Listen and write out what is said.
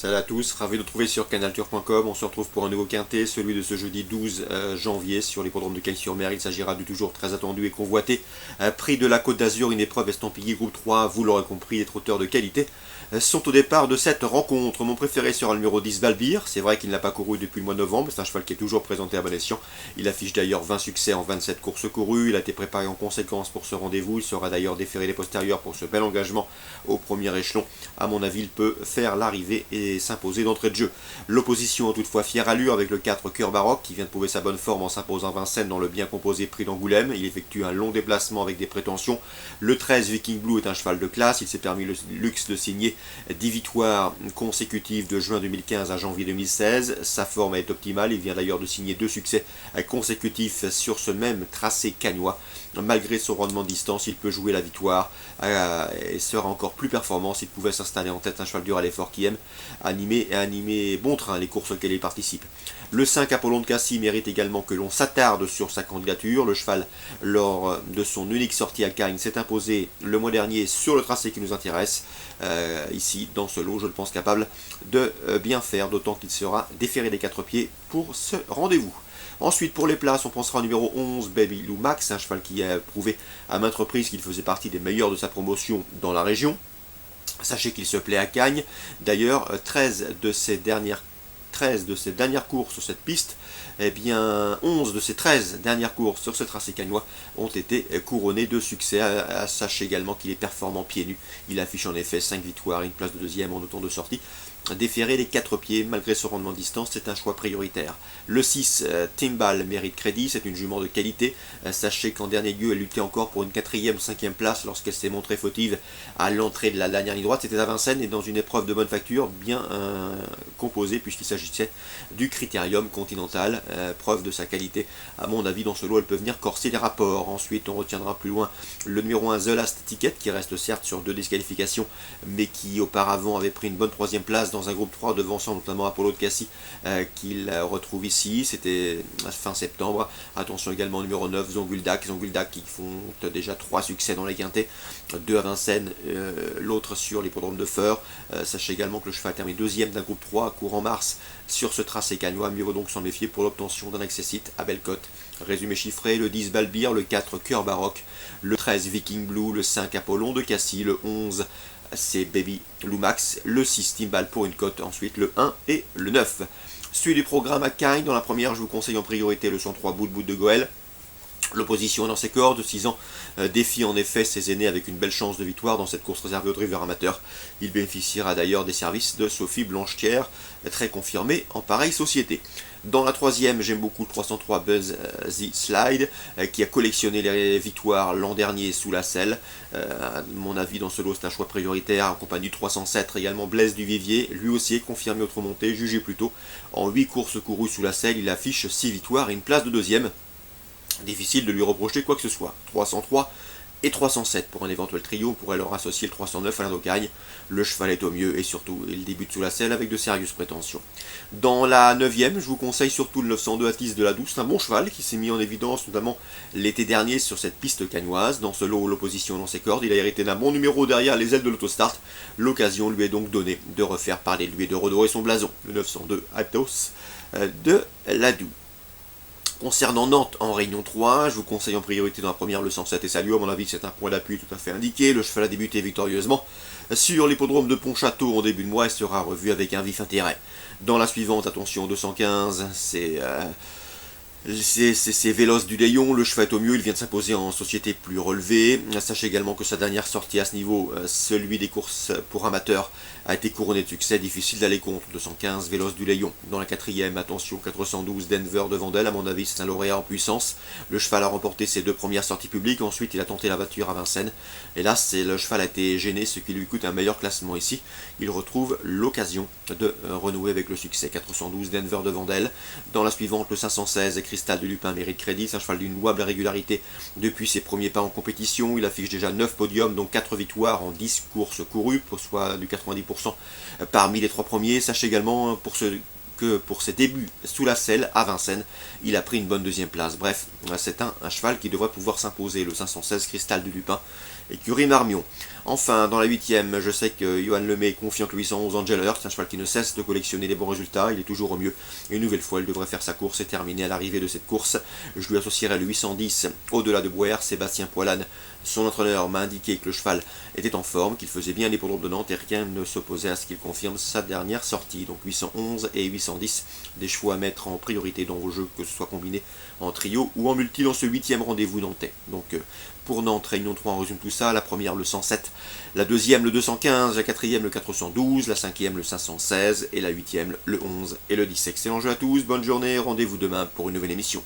Salut à tous, ravi de vous retrouver sur canaltour.com. On se retrouve pour un nouveau quintet, celui de ce jeudi 12 janvier sur l'hippodrome de Cagnes-sur-Mer. Il s'agira du toujours très attendu et convoité prix de la Côte d'Azur, une épreuve estampillée groupe 3. Vous l'aurez compris, les trotteurs de qualité sont au départ de cette rencontre. Mon préféré sera le numéro 10, Balbir. C'est vrai qu'il n'a pas couru depuis le mois de novembre, c'est un cheval qui est toujours présenté à bon escient. Il affiche d'ailleurs 20 succès en 27 courses courues. Il a été préparé en conséquence pour ce rendez-vous. Il sera d'ailleurs déféré les postérieurs pour ce bel engagement au premier échelon. À mon avis, il peut faire l'arrivée et s'imposer d'entrée de jeu. L'opposition a toutefois fière allure avec le 4 Cœur Baroque qui vient de prouver sa bonne forme en s'imposant Vincennes dans le bien composé prix d'Angoulême. Il effectue un long déplacement avec des prétentions. Le 13 Viking Blue est un cheval de classe. Il s'est permis le luxe de signer 10 victoires consécutives de juin 2015 à janvier 2016. Sa forme est optimale. Il vient d'ailleurs de signer 2 succès consécutifs sur ce même tracé cagnois. Malgré son rendement de distance, il peut jouer la victoire et sera encore plus performant s'il pouvait s'installer en tête. Un cheval dur à l'effort qui aime animer bon train les courses auxquelles il participe. Le 5 Apollon de Cassis mérite également que l'on s'attarde sur sa candidature. Le cheval, lors de son unique sortie à Cagnes, s'est imposé le mois dernier sur le tracé qui nous intéresse. Ici, dans ce lot, je le pense capable de bien faire, d'autant qu'il sera déféré des 4 pieds pour ce rendez-vous. Ensuite, pour les places, on pensera au numéro 11, Baby Lou Max, un cheval qui a prouvé à maintes reprises qu'il faisait partie des meilleurs de sa promotion dans la région. Sachez qu'il se plaît à Cagnes. D'ailleurs, 13 de ses dernières courses sur cette piste, eh bien 11 de ses 13 dernières courses sur ce tracé cagnois ont été couronnées de succès. Sachez également qu'il est performant pieds nus. Il affiche en effet 5 victoires et une place de deuxième en autant de sorties. Déféré les 4 pieds, malgré son rendement de distance, c'est un choix prioritaire. Le 6, Timbal mérite crédit, c'est une jument de qualité. Sachez qu'en dernier lieu, elle luttait encore pour une 4e ou 5e place lorsqu'elle s'est montrée fautive à l'entrée de la dernière ligne droite. C'était à Vincennes et dans une épreuve de bonne facture, bien composée, puisqu'il s'agissait du Critérium Continental, preuve de sa qualité. À mon avis, dans ce lot, elle peut venir corser les rapports. Ensuite, on retiendra plus loin le numéro 1, The Last Ticket, qui reste certes sur 2 disqualifications, mais qui auparavant avait pris une bonne 3e place dans un groupe 3 devançant notamment Apollo de Cassis qu'il retrouve ici. C'était fin septembre. Attention également au numéro 9, Zonguldak qui font déjà 3 succès dans les quintets, 2 à Vincennes, l'autre sur l'hippodrome de Feur. Sachez également que le cheval termine 2e d'un groupe 3 courant mars sur ce tracé cagnois. Mieux vaut donc s'en méfier pour l'obtention d'un accessite à belle cote. Résumé chiffré, le 10 Balbir, le 4 Cœur Baroque, le 13 Viking Blue, le 5 Apollon de Cassis, le 11 c'est Baby Lou Max, le 6 Timbal pour une cote, ensuite le 1 et le 9. Suite du programme à Cagnes, dans la première je vous conseille en priorité le 103 Bout de Goël. L'opposition dans ses cordes, 6 ans, défie en effet ses aînés avec une belle chance de victoire dans cette course réservée aux drivers amateurs. Il bénéficiera d'ailleurs des services de Sophie Blanchetière, très confirmée en pareille société. Dans la troisième, j'aime beaucoup le 303 Buzz The Slide, qui a collectionné les victoires l'an dernier sous la selle. À mon avis, dans ce lot, c'est un choix prioritaire, en compagnie du 307, également Blaise du Vivier, lui aussi est confirmé autre montée, jugé plus tôt. En 8 courses courues sous la selle, il affiche 6 victoires et une place de deuxième. Difficile de lui reprocher quoi que ce soit. 303 et 307 pour un éventuel trio, on pourrait leur associer le 309 à l'Indocagne. Le cheval est au mieux et surtout il débute sous la selle avec de sérieuses prétentions. Dans la 9e, je vous conseille surtout le 902 Atis de la Douce, un bon cheval qui s'est mis en évidence notamment l'été dernier sur cette piste cagnoise. Dans ce lot, l'opposition dans ses cordes, il a hérité d'un bon numéro derrière les ailes de l'autostart. L'occasion lui est donc donnée de refaire parler de lui et de redorer son blason. Le 902 Atos de la Douce. Concernant Nantes en Réunion 3, je vous conseille en priorité dans la première le 107 et Salut. À mon avis, c'est un point d'appui tout à fait indiqué. Le cheval a débuté victorieusement sur l'hippodrome de Pontchâteau en début de mois et sera revu avec un vif intérêt. Dans la suivante, attention, 215, c'est Véloce du Léon, le cheval est au mieux, il vient de s'imposer en société plus relevée. Sachez également que sa dernière sortie à ce niveau, celui des courses pour amateurs, a été couronné de succès, difficile d'aller contre. 215 Véloce du Léon. Dans la 4e, attention, 412 Denver de Vandel, à mon avis c'est un lauréat en puissance. Le cheval a remporté ses 2 premières sorties publiques, ensuite il a tenté la voiture à Vincennes. Et là, le cheval a été gêné, ce qui lui coûte un meilleur classement ici. Il retrouve l'occasion de renouer avec le succès. 412 Denver de Vandel. Dans la suivante, le 516 Cristal de Lupin mérite crédit, c'est un cheval d'une louable régularité depuis ses premiers pas en compétition. Il affiche déjà 9 podiums, dont 4 victoires en 10 courses courues, soit du 90% parmi les 3 premiers. Sachez également que pour ses débuts sous la selle à Vincennes, il a pris une bonne 2e place. Bref, c'est un cheval qui devrait pouvoir s'imposer, le 516 Cristal de Lupin, écurie Marmion. Enfin, dans la 8e, je sais que Johan Lemay est confiant que le 811 Angel Hearst, un cheval qui ne cesse de collectionner des bons résultats, il est toujours au mieux. Et une nouvelle fois, il devrait faire sa course et terminer à l'arrivée de cette course. Je lui associerai le 810 au-delà de Boer. Sébastien Poilane, son entraîneur, m'a indiqué que le cheval était en forme, qu'il faisait bien l'hippodrome de Nantes et rien ne s'opposait à ce qu'il confirme sa dernière sortie. Donc 811 et 810, des chevaux à mettre en priorité dans vos jeux, que ce soit combiné en trio ou en multi dans ce 8e rendez-vous nantais. Donc pour Nantes, Réunion 3, on résume tout ça. La première, le 107. La deuxième, le 215. La quatrième, le 412. La cinquième, le 516. Et la huitième, le 11 et le 10. Excellent jeu à tous. Bonne journée. Rendez-vous demain pour une nouvelle émission.